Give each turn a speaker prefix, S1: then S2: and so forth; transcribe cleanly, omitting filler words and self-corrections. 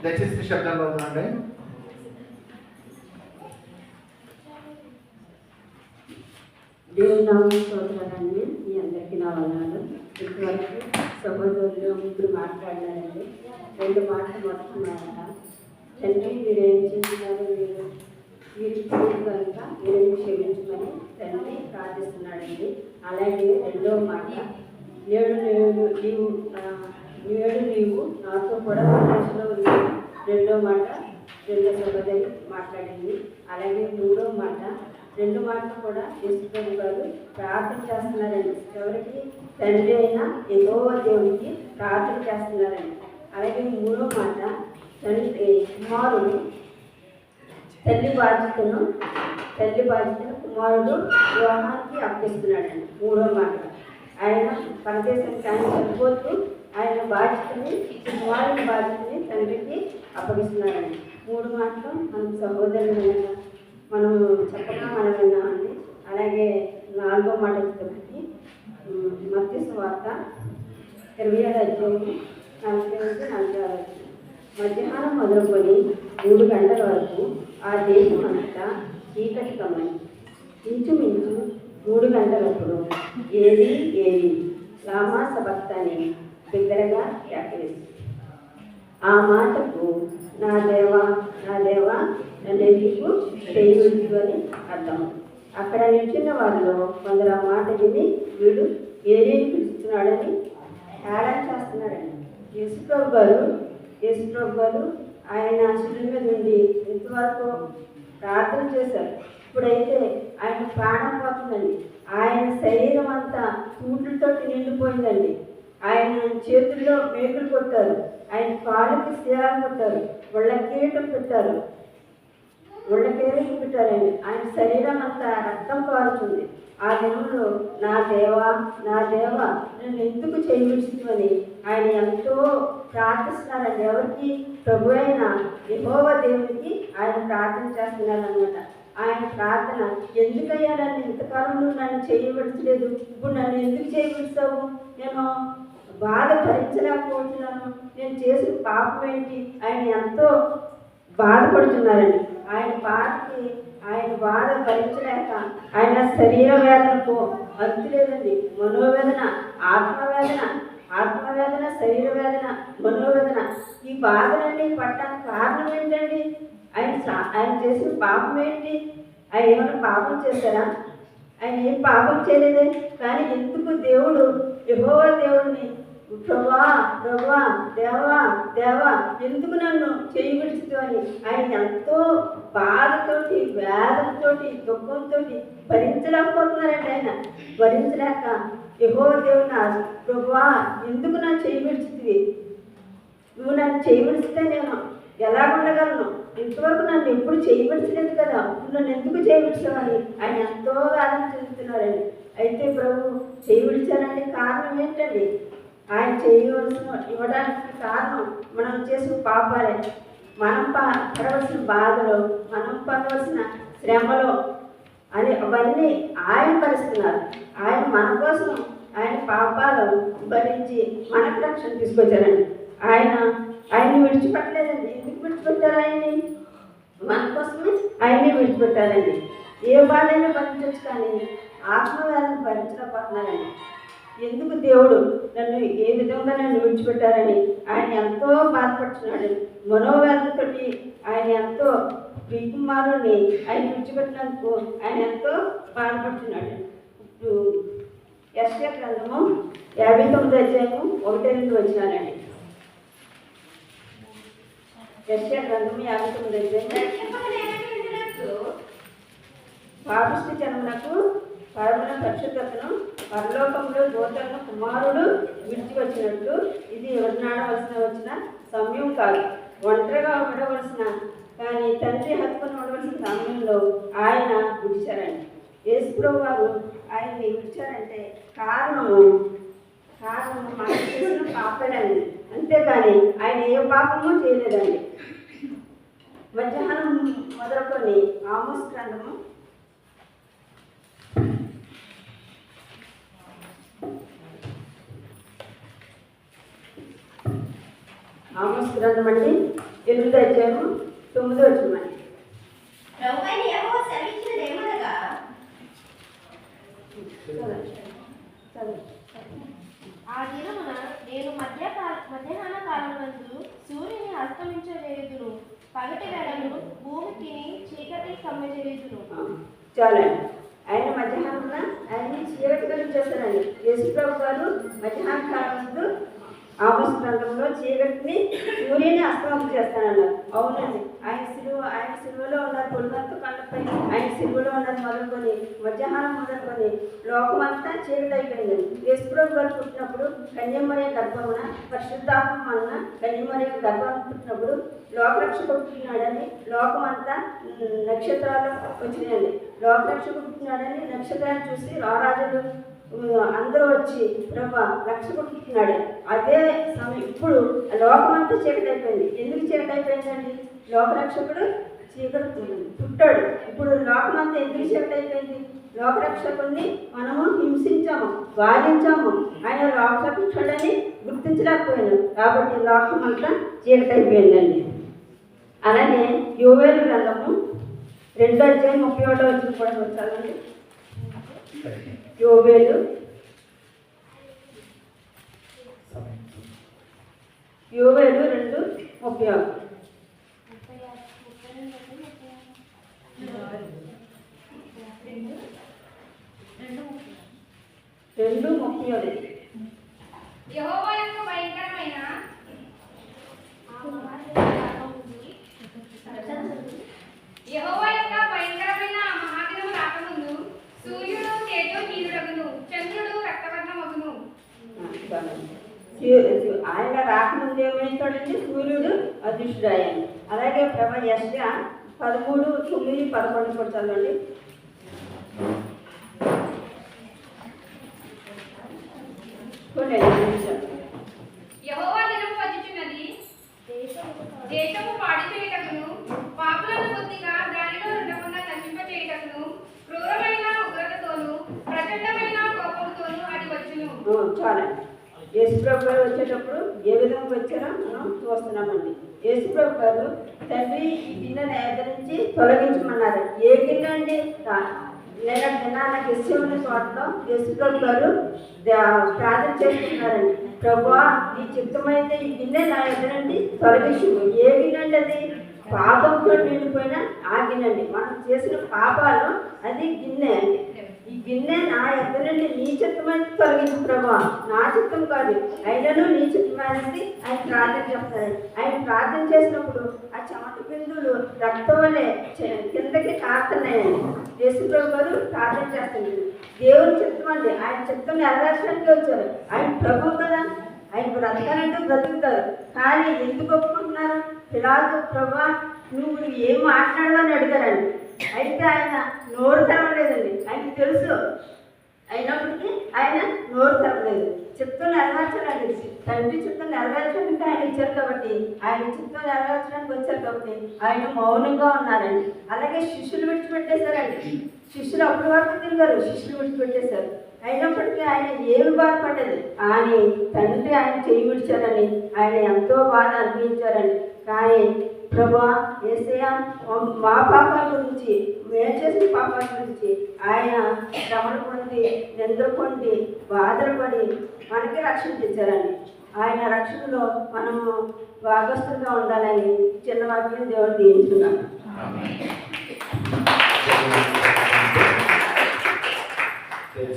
S1: దయచేసి శబ్దంలో ఉందండి.
S2: దేవుని నామం స్తోత్రాలండి. మీ అందరికీ నా వందనాలు. ఇంతవరకు సహోదరులు ముగ్గురు మాట్లాడినారండి. 2 మాటలు మొదటి మాట, తండ్రి మీరు ఏం చేస్తున్నారు, వీరికి కనుక వీరిని క్షమించమని తండ్రి ప్రార్థిస్తున్నాడండి. అలాగే రెండవ మాట, నేడు నీవు నాతో కూడా ప్రదేశంలో ఉన్నావు. రెండో మాట రెండో సహోదరి మాట్లాడింది. అలాగే మూడో మాట, 2 మాటలు కూడా యేసుప్రభు గారు ప్రార్థన చేస్తున్నారండి. ఎవరికి? తండ్రి అయిన యెహోవా దేవుడికి ప్రార్థన చేస్తున్నారండి. అలాగే మూడో మాట, కుమారుడు తల్లి బాధ్యతను కుమారుడు వివాహానికి అప్పగిస్తున్నాడండి. మూడో మాట, ఆయన పరదేశానికి ఆయన చనిపోతూ ఆయన బాధ్యతని కుమారుని బాధ్యతని తండ్రికి అప్పగిస్తున్నారండి. 3 మాటలు మనం సహోదరులు మనం చెప్పగా మనం విన్నామండి. అలాగే 4వ మాట వచ్చేటప్పటికి మత్తయి సువార్త 27వ అధ్యాయం 45-46. మధ్యాహ్నం మొదలుకొని 3 గంటల వరకు ఆ దేశం అంతా చీకటి కమ్మని. ఇంచుమించు 3 గంటలప్పుడు ఏది లామా సబక్తాని బిగ్గరగా కేకవేసి, ఆ మాటకు నా దేవా నన్ను ఎందుకు చేయవద్దు అని అర్థం. అక్కడ నిల్చున్న వారిలో కొందరు ఆ మాట విని వీడు ఏలిని పిలుస్తున్నాడని హేళన చేస్తున్నాడండి. యేసుప్రభు గారు ఆయన శిలువ మీద నుండి ఇంతవరకు ప్రార్థన చేశారు. ఇప్పుడైతే ఆయన ప్రాణం పోతుందండి. ఆయన శరీరం అంతా కూట్లతో నిండిపోయిందండి. ఆయన చేతుల్లో మేకులు కొట్టారు, ఆయన కాళ్ళకి శిరాలు కొట్టారు, ఒళ్ళ కిరీటం పెట్టారండి. ఆయన శరీరం అంతా రక్తం కారుతుంది. ఆ దినంలో నా దేవా నన్ను ఎందుకు చేయవలసిందని ఆయన ఎంతో ప్రార్థిస్తున్నారండి. ఎవరికి? ప్రభు అయిన యెహోవా దేవునికి ఆయన ప్రార్థన చేస్తున్నారనమాట. ఆయన ప్రార్థన, ఎందుకయ్యా నన్ను ఇంతకాలంలో నన్ను చేయవలసలేదు, ఇప్పుడు నన్ను ఎందుకు చేయవలసావు, నేను బాధ భరించలేకపోతున్నాను, నేను చేసిన పాపం ఏంటి? ఆయన ఎంతో బాధపడుతున్నారండి. ఆయన బాధ భరించలేక ఆయన శరీర వేదనకు అంతు లేదండి. మనోవేదన, ఆత్మవేదన, శరీర వేదన, మనోవేదన, ఈ బాధలన్నీ పట్టడానికి కారణం ఏంటండి? ఆయన చేసిన పాపం ఏంటి? ఆయన ఏమైనా పాపం చేశారా? ఆయన ఏం పాపం చేయలేదే. కానీ ఎందుకు దేవుడు యెహోవా దేవుడిని ప్రభువా దేవా ఎందుకు నన్ను చేయవలసింది అని ఆయన ఎంతో బాధతోటి, వేదనతోటి, దుఃఖంతో భరించలేకపోతున్నారండి. ఆయన భరించలేక యెహోవా దేవుడు, ప్రభువా ఎందుకు నన్ను చేయవలసింది, నువ్వు నన్ను చేయవలసితే నేను ఎలా ఉండగలను, ఇంతవరకు నన్ను ఎప్పుడు చేయవలసలేదు కదా, నన్ను ఎందుకు చేయవలసావని ఆయన ఎంతో వేదన చెందుతున్నారండి. అయితే ప్రభు చేయవలసానండి కారణం ఏంటండి? ఆయన ఇవ్వడానికి కారణం మనం చేసిన పాపాలే. మనం పడవలసిన బాధలు, మనం పడవలసిన శ్రమలు అవన్నీ ఆయన భరిస్తున్నారు. ఆయన మన కోసం ఆయన పాపాలు భరించి మనకు రక్షణ తీసుకొచ్చారండి. ఆయన్ని విడిచిపెట్టలేదండి. ఎందుకు విడిచిపెట్టారు ఆయన్ని? మన కోసమే ఆయన్ని విడిచిపెట్టారండి. ఏ బాధైనా భరించవచ్చు, కానీ ఆత్మవేదన భరించలేకపోతున్నారండి. ఎందుకు దేవుడు నన్ను ఏ విధంగా నన్ను విడిచిపెట్టారని ఆయన ఎంతో బాధపడుతున్నాడు. మనోవేదనతో ఆయన ఎంతో ప్రియకుమారుని ఆయన విడిచిపెట్టినందుకు ఆయన ఎంతో బాధపడుతున్నాడు. ఇప్పుడు యెషయా గ్రంథము 59వ అధ్యాయము 1-2 వచ్చినానండి. యెషయా గ్రంథము 59వ అధ్యాయం, పాపిష్టి జనమునకు పరమున పరిశుద్ధతను పరలోకంలో దూతలను కుమారుడు విడిచి వచ్చినట్లు ఇది వచ్చిన సమయం కాదు. ఒంటరిగా ఉండవలసిన, కానీ తండ్రి హక్కును ఉండవలసిన సమయంలో ఆయన విడిచారండి. యేసుప్రభు వారు ఆయన్ని విడిచారంటే కారణము మనం చేసిన పాపలేండి. అంతేకాని ఆయన ఏ పాపము చేయలేదండి. మధ్యాహ్నం మొదలుకొని ఆమోస్ గ్రంథము 4వ ఆమోస్ గ్రంథం అండి 8వ అధ్యాయము 9వ వచనం.
S1: ఆ దినమున నేను మధ్యాహ్న కాలమందు సూర్యుని అస్తమించలేదును, పగటి వేళను భూమి తిని చీకటి కమ్మజేయుదును.
S2: చాలండి. ఆయన మధ్యాహ్నం ఆయన్ని చీకటి కలిగి చేస్తారండి. యేసుప్రభు గారు మధ్యాహ్న కాలంలో ఆమోస్ గ్రంథంలో చీకటిని సూర్యుని అస్తమం చేస్తానన్నారు. అవునండి. ఆయన సిలువలో ఉన్నారు. పొలిమంతు కండపై ఆయన సిలువలో ఉన్నది మొదలుకొని మధ్యాహ్నం మొదలుకొని లోకమంతా చీకటి అయిపోయిందండి. యేసుప్రభు గారు పుట్టినప్పుడు కన్యమరియ గర్భమున పరిశుద్ధాత్మ వలన కన్యమరియ గర్భం పుట్టినప్పుడు లోకరక్షకుడు పుట్టినాడని లోకమంతా నక్షత్రాలు వచ్చినాయండి. లోకరక్షకుడు పుట్టినాడని నక్షత్రాలు చూసి రారాజులు అందరూ వచ్చి ప్రభా రక్షకుడు పుట్టినాడు. అదే సమయం ఇప్పుడు లోకమంతా చీకటి అయిపోయింది. ఎందుకు చీకటి అయిపోయిందండి? లోకరక్షకుడు చీకటి పుట్టాడు. ఇప్పుడు లోకమంతా ఎందుకు చీకటి అయిపోయింది? లోకరక్షకుడిని మనము హింసించాము, బాధించాము. ఆయన లోకరక్షకుడని గుర్తించలేకపోయాను కాబట్టి లోకమంతా చీకటి అయిపోయిందండి. అలానే యోవేలు గ్రంథము 2వ అధ్యాయం 31వ వచనం కూడా వచ్చాలండి. యోవేలు 2:31.
S3: యెహోవా యొక్క భయంకరమైన మహాదినము రాకముందు సూర్యుడు తేజోహీనుడగును, చంద్రుడు రక్తవర్ణమగును.
S2: ఆయన రాకముందు ఏమైతాడంటే సూర్యుడు అదృష్టుడాయని. అలాగే యెషయా 13:9-11 కూడా చదవండి.
S3: యెహోవా దినము వచ్చుచున్నది, దేశము పాడు చేయుటకును, పాపులను బుద్ధిగా దానిలో ఉండకుండా నశింపచేయుటకును, క్రూరమైన ఉగ్రతతోను ప్రచండమైన కోపంతోను అది వచ్చును.
S2: చాలండి. యేసుప్రభు గారు వచ్చేటప్పుడు ఏ విధంగా వచ్చారో మనం చూస్తున్నామండి. యేసుప్రభు గారు తండ్రి ఈ గిన్నెను ఎదురించి తొలగించమన్నారు. ఏ గిన్నె అండి? నిన్న దినాన గెస్సేమనే తోటలో యేసుప్రభు గారు ప్రార్థన చేసుకున్నారండి. ప్రభువా నీ చిత్తమైతే ఈ గిన్నె నా ఎదురండి తొలగించు. ఏ గిన్నె అండి అది? పాపంతో నిండిపోయిన ఆ గిన్నె అండి. మనం చేసిన పాపాలు అది గిన్నె అండి. ఈ గిన్నె నా ఎదురండి నీ చిత్తమైతే తొలగించు ప్రభా, నా చిత్తం కాదు అయినను నీ చిత్తమైనది ఆయన ప్రార్థన చేస్తారండి. ఆయన ప్రార్థన చేసినప్పుడు ఆ చెమట బిందువులు రక్తం వల్లే కిందకి కారుతున్నాయండి. యేసుప్రభు గారు ప్రార్థన చేస్తున్నారు. దేవుని చిత్తం అండి. ఆయన చిత్తం నెరవేర్చడానికి వచ్చారు. ఆయన ప్రభు కదా, ఆయన బ్రతకాలంటే బ్రతుకుతారు. కానీ ఎందుకు ఒప్పుకుంటున్నారు? పిలాతు ప్రభా నువ్వు ఏం మాట్లాడవని అడిగారండి. అయితే ఆయన నోరు తెరవలేదండి. ఆయనకి తెలుసు, అయినప్పటికీ ఆయన నోరు తెరవలేదు. చిత్తం నెరవేర్చడానికి తండ్రి చిత్తం నెరవేర్చడానికి ఆయన ఇచ్చారు కాబట్టి ఆయన చిత్తం నెరవేర్చడానికి వచ్చారు కాబట్టి ఆయన మౌనంగా ఉన్నారండి. అలాగే శిష్యులు విడిచిపెట్టేశారండి. శిష్యులు అప్పటి వరకు తిరిగారు, శిష్యులు విడిచిపెట్టేశారు. అయినప్పటికీ ఆయన ఏమి బాధపడ్డది కానీ తండ్రి ఆయన చేయి విడిచారని ఆయన ఎంతో బాధ అనిపించారండి. కానీ ప్రభువా యేసయ్య మా పాపాల గురించి, మేము చేసిన పాపాల గురించి ఆయన శ్రమలు పొంది నిందలు పొంది బాధలు పడి మనకి రక్షణ తెచ్చారండి. ఆయన రక్షణలో మనము భాగస్తులుగా ఉండాలని చిన్న వాక్యం దేవుడు దీవించున్నాను.